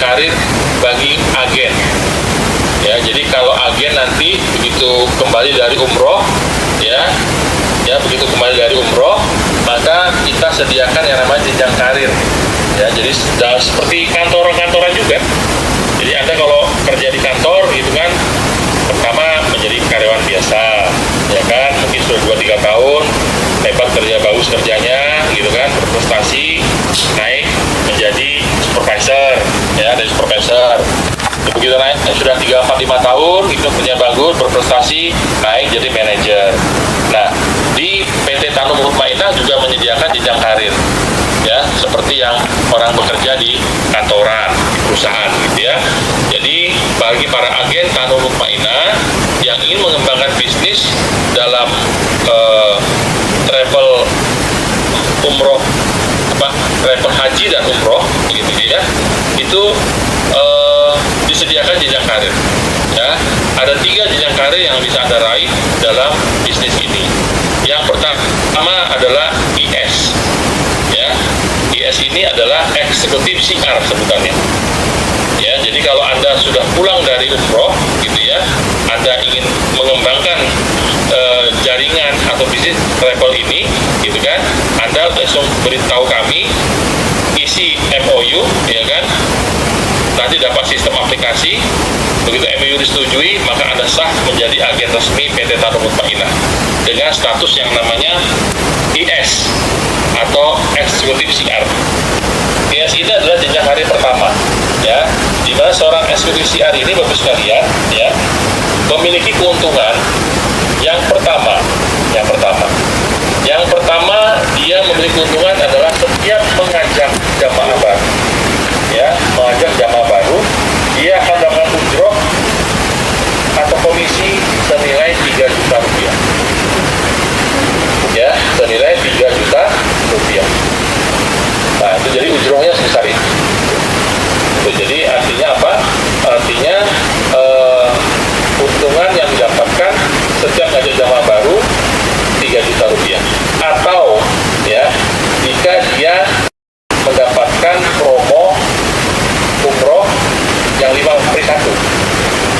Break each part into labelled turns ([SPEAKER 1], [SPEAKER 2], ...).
[SPEAKER 1] karir bagi agen. Ya, jadi kalau agen nanti begitu kembali dari umroh, ya begitu kembali dari umroh, maka kita sediakan yang namanya jenjang karir. Ya, jadi seperti kantoran-kantoran juga. Jadi Anda kalau kerja di kantor gitu kan, pertama menjadi karyawan biasa, ya kan, mungkin sudah 2-3 tahun, hebat kerja, bagus kerjanya, gitu kan, berprestasi, naik menjadi supervisor, ya, dari supervisor. Begitu naik, sudah 3-4-5 tahun, itu kerja bagus, berprestasi, naik jadi manajer. Nah, di PT Tanum Mutmainah juga menyediakan jenjang karir, ya, seperti yang orang bekerja di kantoran, di perusahaan, gitu ya. Jadi bagi para agen Tanum Mutmainah yang ingin mengembangkan bisnis dalam travel umroh, travel haji dan umroh, gitu ya, itu disediakan jenjang karir. Ya, ada 3 jenjang karir yang bisa Anda raih dalam bisnis ini. Yang pertama adalah IS. Ya, IS ini adalah eksekutif CR sebutannya. Ya, jadi kalau Anda sudah pulang dari umroh, gitu ya, Anda ingin mengembangkan jaringan atau bisnis travel ini, gitu kan, Anda langsung beritahu kami, isi MOU, ya kan, nanti dapat sistem aplikasi. Begitu MOU disetujui, maka Anda sah menjadi agen resmi PT Tanum Mutmainah dengan status yang namanya IS atau eksekutif CR. IS ini adalah jenjang karir pertama, ya, di mana seorang eksekutif CR ini, Bapak sekalian, ya, memiliki keuntungan yang pertama, dia memiliki keuntungan adalah setiap mengajak jamaah baru, ya, dia akan dapat ujroh atau komisi senilai 3 juta rupiah, ya, senilai 3 juta rupiah. Nah, itu jadi ujrohnya sebesar itu. Jadi artinya apa? Artinya keuntungan yang didapatkan setiap ngajak jamaah baru 3 juta rupiah. Atau, ya, jika dia mendapatkan promo umroh yang 5 per 1,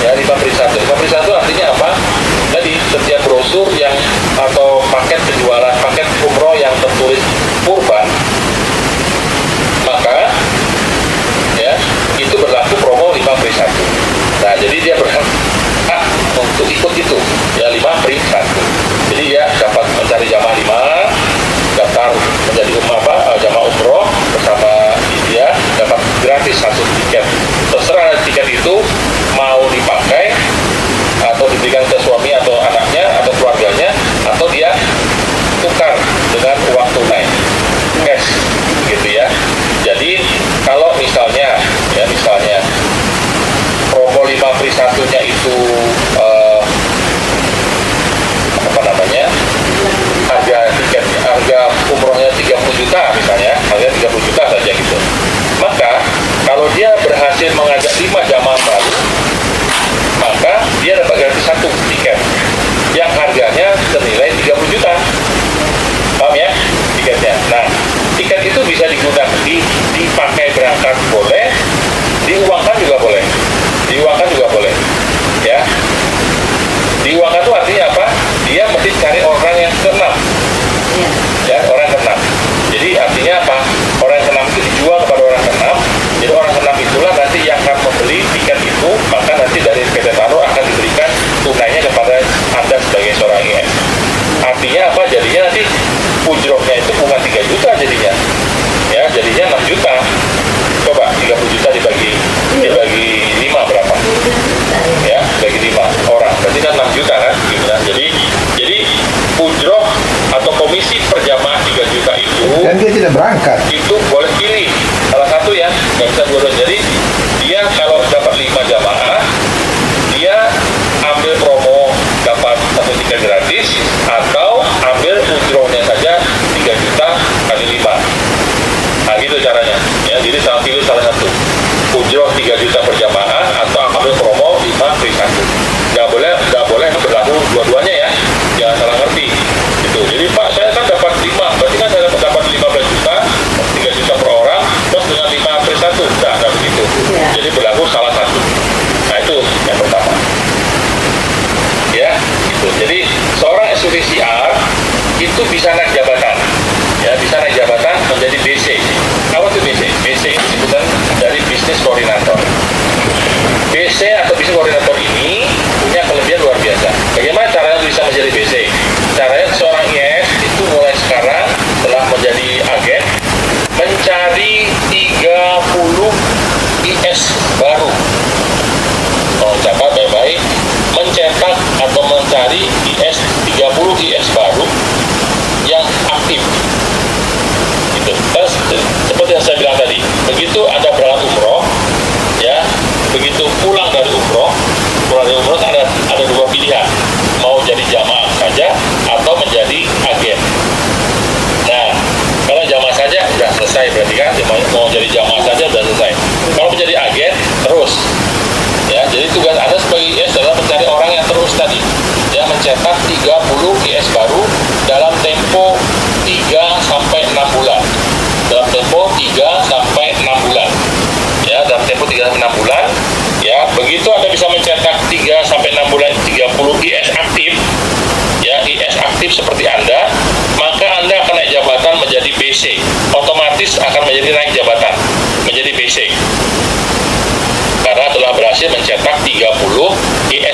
[SPEAKER 1] ya, 5 per 1 artinya apa? Jadi setiap brosur yang atau paket penjualan paket umroh yang tertulis kurban, maka, ya, itu berlaku promo 5 per 1. Nah, jadi dia berhak untuk ikut itu, ya, 5 per 1. Jadi dia dapat mencari jamaah 5, daftar menjadi jamaah umroh bersama dia, dapat gratis 1 tiket. Terserah tiket itu mau dipakai atau diberikan ke suami atau anaknya atau keluarganya, atau dia tukar dengan uang tunai, cash, gitu ya. Jadi kalau misalnya promo 5 per 1-nya itu harga umrohnya 30 juta misalnya, harga 30 juta saja gitu. Maka kalau dia berhasil mengajak 5 jamaah baru, maka dia dapat gratis 1 tiket yang harganya senilai 30 juta. Paham ya tiketnya? Nah, tiket itu bisa digunakan dipakai berangkat boleh, diuangkan juga boleh. Ya. Diuangkan itu artinya apa? Dia mesti cari orang yang ke-6. Ya, orang ke-6. Jadi artinya apa? Orang yang ke-6 itu dijual kepada orang ke-6. Jadi orang ke-6 itulah nanti yang akan membeli tiket itu, maka nanti dari PT Tanum akan diberikan tunainya kepada Anda sebagai seorang IS. Artinya apa? Jadinya nanti ujrohnya itu bukan 3 juta jadinya. Ya, jadinya 6 juta. Coba 30 juta dibagi 5 berapa? Ya, bagi 5 orang. Berarti kan 6 juta kan? Gitu kan? Jadi ujroh atau komisi per jamaah 3 juta itu
[SPEAKER 2] kan dia tidak berangkat.
[SPEAKER 1] Itu boleh pilih salah satu, ya, nggak bisa dua-dua. Jadi dia kalau dapat 5 jamaah, dia ambil promo dapat 1 tiket gratis, atau ambil ujrohnya saja 3 juta kali 5. Nah, gitu caranya, ya. Jadi saya pilih salah satu, ujroh 3 juta per jamaah atau ambil promo 5 per 1. Nggak boleh berlaku dua-duanya, ya, jangan salah ngerti gitu. Jadi Pak, saya kan dapat 5, berarti kan saya dapat 15 juta,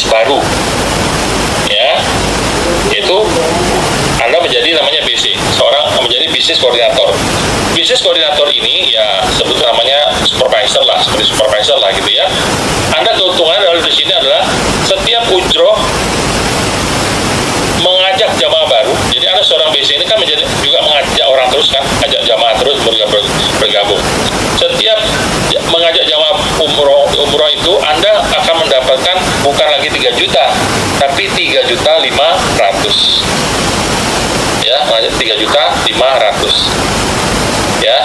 [SPEAKER 1] IS baru, ya, itu Anda menjadi namanya BC, seorang menjadi bisnis koordinator. Bisnis koordinator ini ya sebut namanya supervisor lah, seperti supervisor lah gitu ya. Anda keuntungan dari di sini adalah setiap ujroh mengajak jamaah baru. Jadi Anda seorang BC ini kan menjadi juga mengajak orang terus kan, ajak jamaah terus bergabung. Setiap mengajak jamaah umroh itu Anda akan mendapatkan bukan lagi 3 juta, tapi 3.500.000. Ya, mengajak 3.500.000. Ya.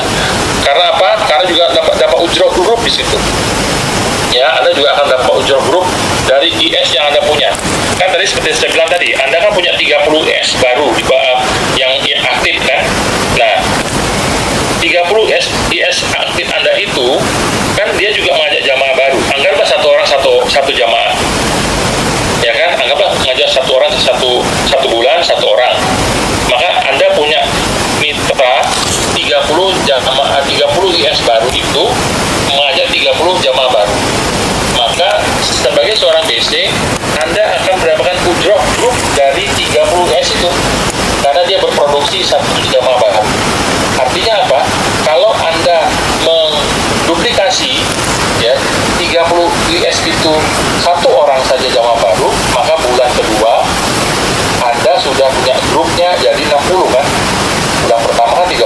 [SPEAKER 1] Karena apa? Karena juga dapat ujroh grup di situ. Ya, Anda juga akan dapat ujroh grup dari IS yang Anda punya. Kan tadi seperti saya bilang tadi, Anda kan punya 30 IS baru di yang aktif kan. Nah, 30 IS aktif Anda itu kan dia juga mengajak jamaah baru. Anggaplah satu orang satu jamaah. Ya kan? Anggaplah mengajak satu orang satu bulan satu orang. Maka Anda punya mitra 30 jamaah, 30 IS baru itu mengajak 30 jamaah baru. Maka sebagai seorang BC, Anda akan mendapatkan ujroh grup dari 30 IS itu karena dia berproduksi satu jamaah baru. Artinya apa? Kalau Anda menduplikasi ya 30 IS itu satu orang saja jamaah baru, maka bulan kedua Anda sudah punya grupnya jadi 60 kan. Bulan pertama kan 30,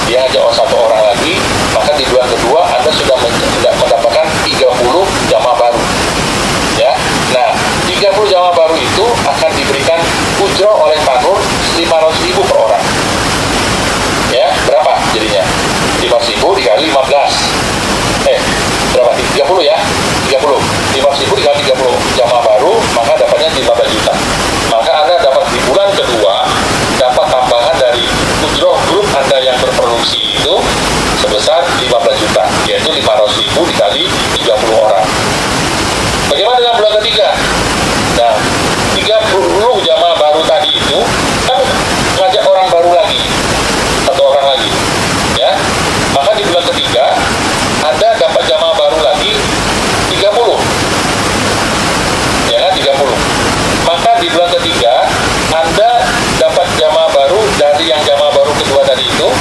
[SPEAKER 1] dia ngajak satu orang lagi, maka di bulan kedua Anda sudah mendapatkan 30 jamaah baru. Ya, nah 30 jamaah baru itu akan diberikan ujroh oleh Tanur 500.000 per orang. Ya, berapa jadinya? 500.000 dikali 15. Berapa? 30 ya? 30. 500.000 dikali 30 jamaah baru, maka dapatnya 15 juta. Maka Anda dapat di bulan kedua dapat tambahan dari ujroh grup Anda yang berproduksi itu sebesar 15 juta, yaitu 500.000 dikali 30 orang. Bagaimana dengan bulan ketiga? Nah, 30 jamaah baru tadi itu kan ngajak orang baru lagi, satu orang lagi, ya. Maka di bulan ketiga Anda dapat jamaah baru lagi 30, ya kan, 30. Maka di bulan ketiga Anda dapat jamaah baru dari yang jamaah baru kedua tadi itu,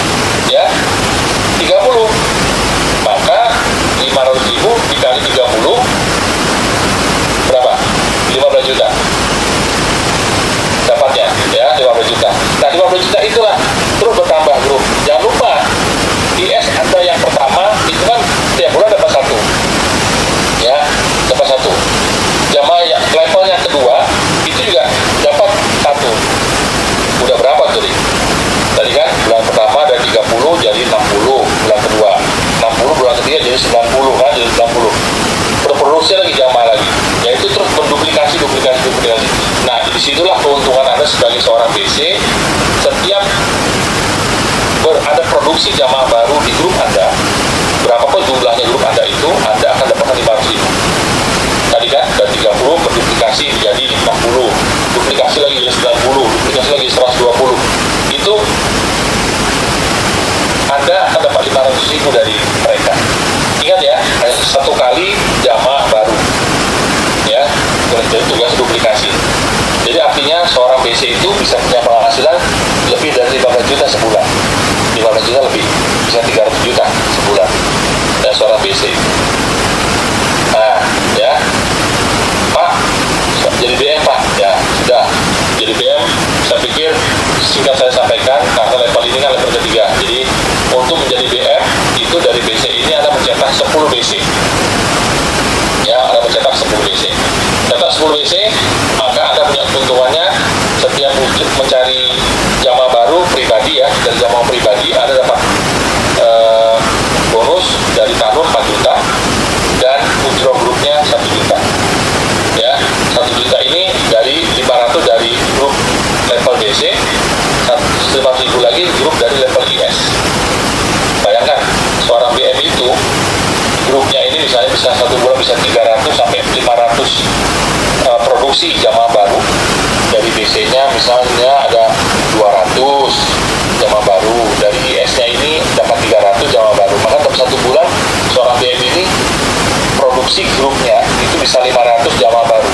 [SPEAKER 1] ya, 30. Maka 500.000 dikali 30 berapa? 15 juta dapatnya, ya, 15 juta. Nah, 15 juta itulah terus bertambah grup. Jangan lupa IS Anda yang pertama itu kan tiap bulan dapat satu, ya, dapat satu. Jamaah yang level yang kedua itu juga dapat satu. Udah berapa tuh nih? Tadi kan bulan pertama ada 30 jadi 60, bulan kedua 60, bulan ketiga jadi 90 kan, jadi 90. Berproduksi lagi jamaah lagi, yaitu terus menduplikasi. Nah, disitulah keuntungan Anda sebagai seorang BC. Setiap ada produksi jamaah baru di grup Anda, berapapun jumlahnya grup Anda itu, Anda akan dapatkan 500.000. Tadi kan dari 30 berduplikasi jadi 60, duplikasi lagi jadi 90, duplikasi lagi 120. Itu Anda akan dapat 500.000 dari mereka. Ingat ya, satu kali jamaah baru, ya, itu tugas duplikasi. Jadi artinya seorang BC itu bisa punya penghasilan lebih dari 15 juta sebulan, 15 juta lebih, bisa 300 juta sebulan dan seorang BC. Nah, ya, Pak, jadi BM Pak, ya sudah jadi BM. Saya pikir singkat saya sampaikan karena level ini kan level ketiga. Jadi untuk menjadi BM itu dari BC ini Anda mencetak 10 BC. Ya, Anda mencetak 10 BC. Cetak 10 BC, maka Anda punya keuntungannya setiap mencari jamaah baru pribadi, ya, dari jamaah pribadi Anda dapat bonus dari Tanur 4 juta dan ujroh grupnya 1 juta. Ya, 1 juta ini dari 500 dari grup level BC, 500.000 lagi grup dari level IS. Bayangkan seorang BM itu grupnya ini misalnya bisa satu bulan bisa 300 sampai 500 produksi jamaah baru. Dari BC-nya misalnya ada 200 jamaah baru, dari IS-nya ini dapat 300 jamaah baru. Maka dalam satu bulan seorang BM ini produksi grupnya itu bisa 500 jamaah baru.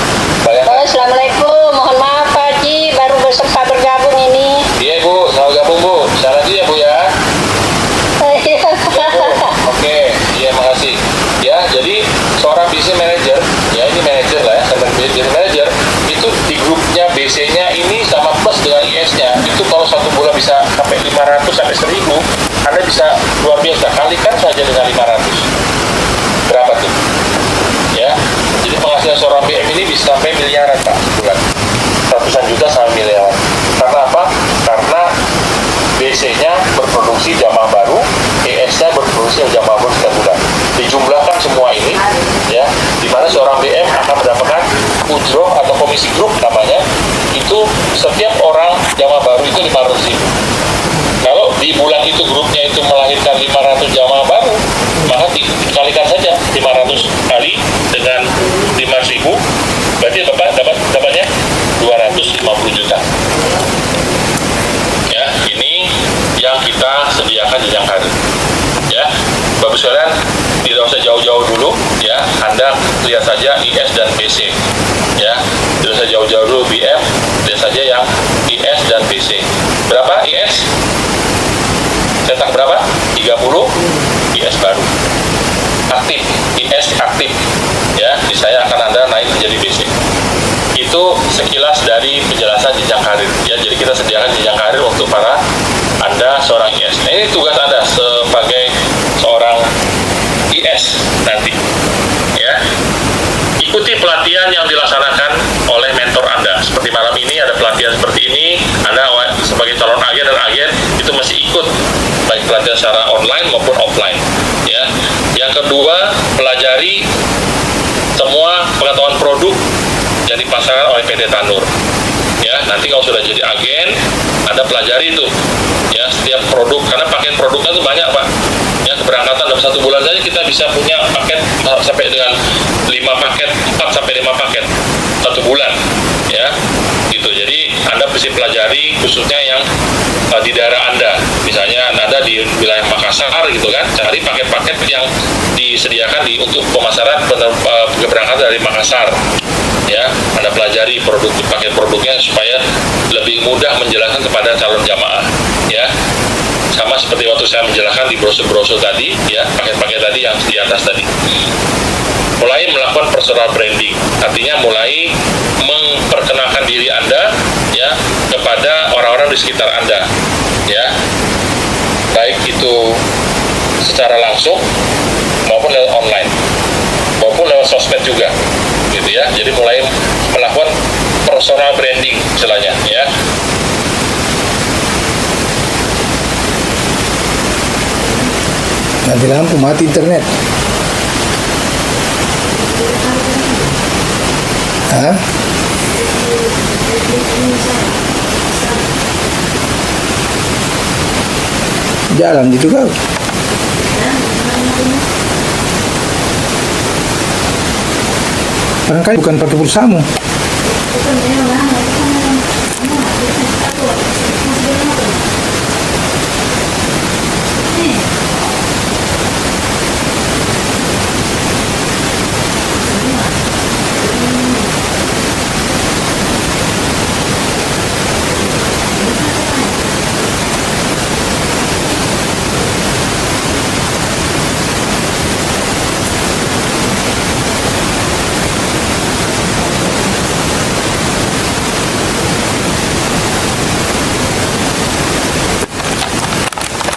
[SPEAKER 1] bisa sampai miliaran Pak sebulan, ratusan juta sampai miliaran. Karena apa? Karena BC-nya berproduksi jamaah baru, ES-nya berproduksi jamaah baru setiap bulan. Dijumlahkan semua ini, ya, di mana seorang BM akan mendapatkan ujroh atau komisi grup namanya, itu setiap orang jamaah baru itu 500.000. Kalau di bulan itu grupnya itu melahirkan 500 jamaah baru, maka dikalikan saja 500 kali dengan 5.000, berarti Bapak dapatnya 250 juta. Ya, ini yang kita sediakan jenjang karir. Ya, Bapak sekalian, tidak usah jauh-jauh dulu, ya. Anda lihat saja IS dan BC, ya. Tidak usah jauh-jauh dulu BF, lihat saja yang IS dan BC. Berapa IS? Cetak berapa? 30 IS baru. Aktif, IS aktif, ya. Di saya akan Anda naik menjadi BC. Itu sekilas dari penjelasan jenjang karir, ya. Jadi kita sediakan jenjang karir untuk para Anda seorang IS. Nah, ini tugas Anda sebagai seorang IS nanti, ya. Ikuti pelatihan yang dilaksanakan oleh mentor Anda. Seperti malam ini ada pelatihan seperti ini, Anda sebagai calon agen dan agen itu mesti ikut, baik pelatihan secara online maupun offline, ya. Yang kedua, pelajari semua pengetahuan produk yang dipasarkan oleh PT Tanur, ya. Nanti kalau sudah jadi agen, Anda pelajari itu, ya, setiap produk, karena paket produknya itu banyak Pak, ya. Keberangkatan dalam 1 bulan saja kita bisa punya paket sampai dengan 5 paket, 4 sampai 5 paket 1 bulan, ya, gitu. Jadi Anda mesti pelajari khususnya yang di daerah Anda, misalnya Anda di wilayah Makassar gitu kan, cari paket-paket yang disediakan untuk pemasaran keberangkatan dari Makassar, ya. Anda pelajari paket produknya supaya lebih mudah menjelaskan kepada calon jamaah, ya. Sama seperti waktu saya menjelaskan di brosur-brosur tadi, ya, paket-paket tadi yang di atas tadi. Mulai melakukan personal branding, artinya mulai memperkenalkan diri Anda, ya, kepada orang-orang di sekitar Anda, ya, baik itu secara langsung maupun lewat online maupun lewat sosmed juga, gitu ya. Jadi mulai melakukan personal branding istilahnya, ya.
[SPEAKER 2] Mati lampu, mati internet. Hah? Jalan gitu kau. Barangkali bukan pakai pulsamu.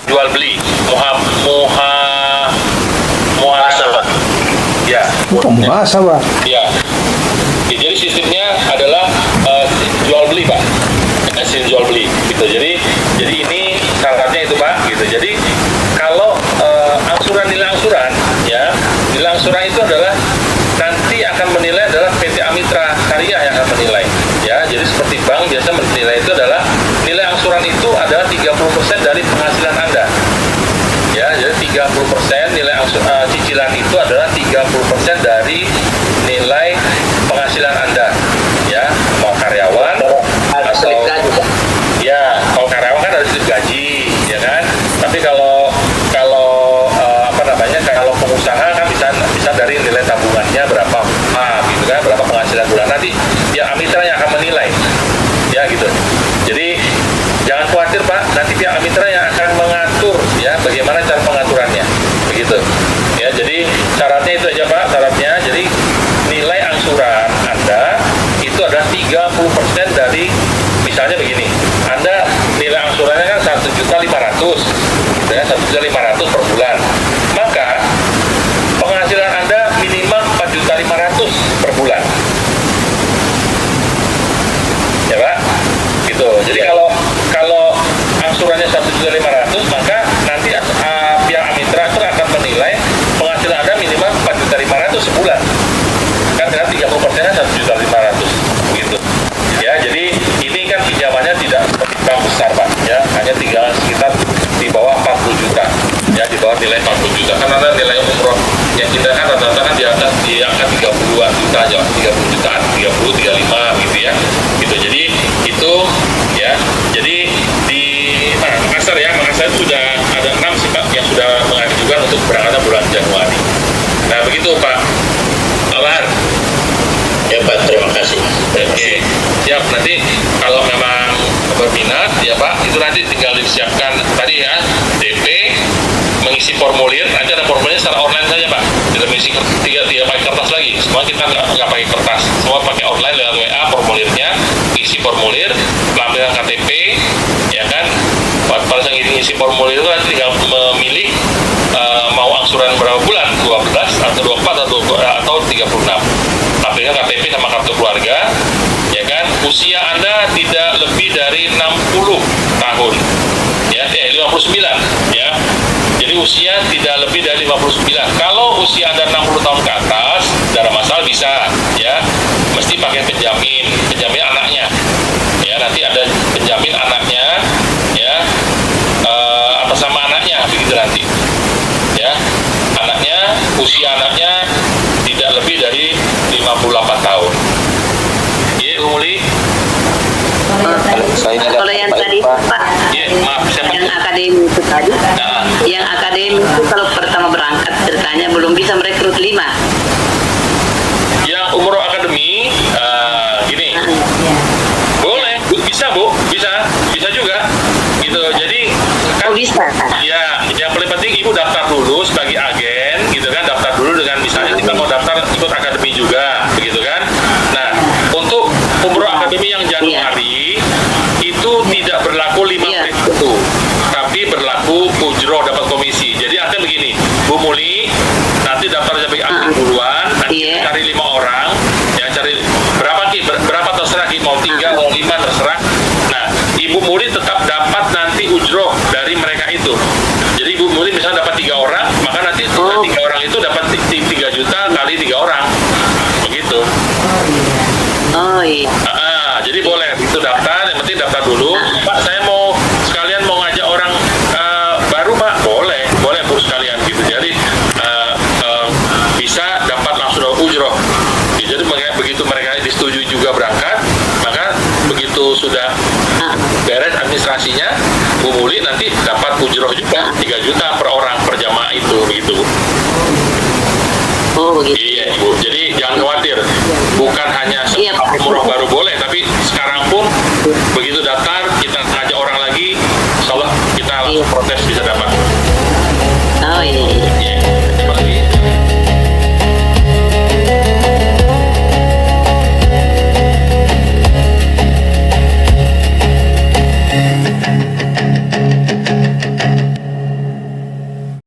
[SPEAKER 1] Jual beli muhasabah, ya.
[SPEAKER 2] Bukan muhasabah.
[SPEAKER 1] Ya. Jadi sistemnya adalah jual beli Pak, sistem jual beli, gitu. Jadi ini syaratnya itu Pak, gitu. Jadi kalau nilai angsuran, ya, nilai angsuran itu adalah nanti akan menilai adalah PT Amitra Karya yang akan menilai, ya. Jadi seperti bank biasa menilai itu adalah nilai angsuran itu adalah 30% dari penghasilan Anda, ya. Jadi 30% nilai cicilan itu adalah 30% dari nilai penghasilan Anda, ya. Mau karyawan atau ya, kalau karyawan kan harus gaji, ya kan. Tapi kalau kalau pengusaha kan bisa dari nilai tabungannya berapa, gitu kan, berapa penghasilan bulan, nanti ya Amitra yang akan menilai, ya, gitu. Jadi jangan khawatir Pak, nanti pihak Amitra yang akan mengatur, ya, bagaimana cara pengaturannya, begitu, ya. Jadi syaratnya itu aja Pak, syaratnya. Jadi nilai angsuran Anda juta aja, 30 jutaan, 30, 35 gitu ya. Gitu. Jadi itu ya. Jadi di Makassar ya, Makassar itu sudah ada 6 sih Pak yang sudah mengajukan untuk berangkat bulan Januari. Nah begitu Pak Alhar.
[SPEAKER 3] Ya Pak, terima kasih.
[SPEAKER 1] Oke, siap. Nanti kalau memang berminat ya Pak, itu nanti tinggal disiapkan tadi ya, DP, mengisi formulir. Nanti ada formulirnya secara online saja Pak. Tidak mengisi tiga pakai kertas lagi. Semua kita nggak pakai kertas, semua pakai online lewat WA formulirnya. Isi formulir, lampiran KTP, ya kan. Pada saat ngisi formulir itu nanti tinggal memilih mau angsuran berapa bulan, 12 atau 24 atau 36. Tampilkan KTP sama kartu keluarga, ya kan. Usia Anda tidak lebih dari 60 tahun, ya, 59, ya. Jadi usia tidak lebih dari 59. Kalau usia Anda 60 tahun ke atas, tidak ada masalah, bisa, ya. Mesti pakai penjamin anaknya, ya. Nanti ada penjamin anaknya, ya, atas nama anaknya, begitu nanti, ya. Usia anaknya tidak lebih dari 58 tahun. Iya, Umuli.
[SPEAKER 4] Kalau yang tadi Pak,
[SPEAKER 1] Iya, maaf, siapa?
[SPEAKER 4] yang akademi itu tadi,
[SPEAKER 1] Nah,
[SPEAKER 4] yang akademi itu kalau pertama berangkat ceritanya belum bisa merekrut 5.
[SPEAKER 1] yang umroh akademi, gini, boleh, bisa Bu, bisa juga, gitu. Jadi kan,
[SPEAKER 4] Oh bisa.
[SPEAKER 1] ya, yang paling penting Ibu daftar dulu sebagai agen, gitu kan, daftar dulu dengan misalnya kita mau daftar ikut akademi juga, begitu kan. Nah, untuk umroh akademi yang Januari itu tidak berlaku 5
[SPEAKER 4] Iya.
[SPEAKER 1] itu, tapi berlaku ujroh dapat komisi. Jadi artinya begini, Bu Muli, nanti daftar sebagai agen duluan, nanti
[SPEAKER 4] Iya.
[SPEAKER 1] kita cari 5 orang, ya cari berapa Ki, berapa terserah Ki, mau 3 mau 5 terserah. Nah, Ibu Muli tetap dapat nanti ujroh dari mereka itu. Jadi Ibu Muli misalnya dapat 3 orang, maka nanti 3 orang itu dapat 3 juta kali 3 orang, begitu.
[SPEAKER 4] Oh iya.
[SPEAKER 1] Jadi boleh itu daftar, yang penting daftar dulu. Pak, saya mau sekalian mau ngajak orang baru Pak, boleh Bu sekalian gitu. Jadi bisa dapat langsung ujroh. Jadi begitu mereka disetujui juga berangkat, maka begitu sudah beres administrasinya, Bu Muli nanti dapat ujroh juga 3 juta per orang per jamaah itu, begitu Bu.
[SPEAKER 4] Oh begitu.
[SPEAKER 1] Iya Ibu, jadi jangan khawatir, bukan hanya
[SPEAKER 4] Iya, Pak.
[SPEAKER 1] umroh baru boleh, tapi sekarang pun begitu data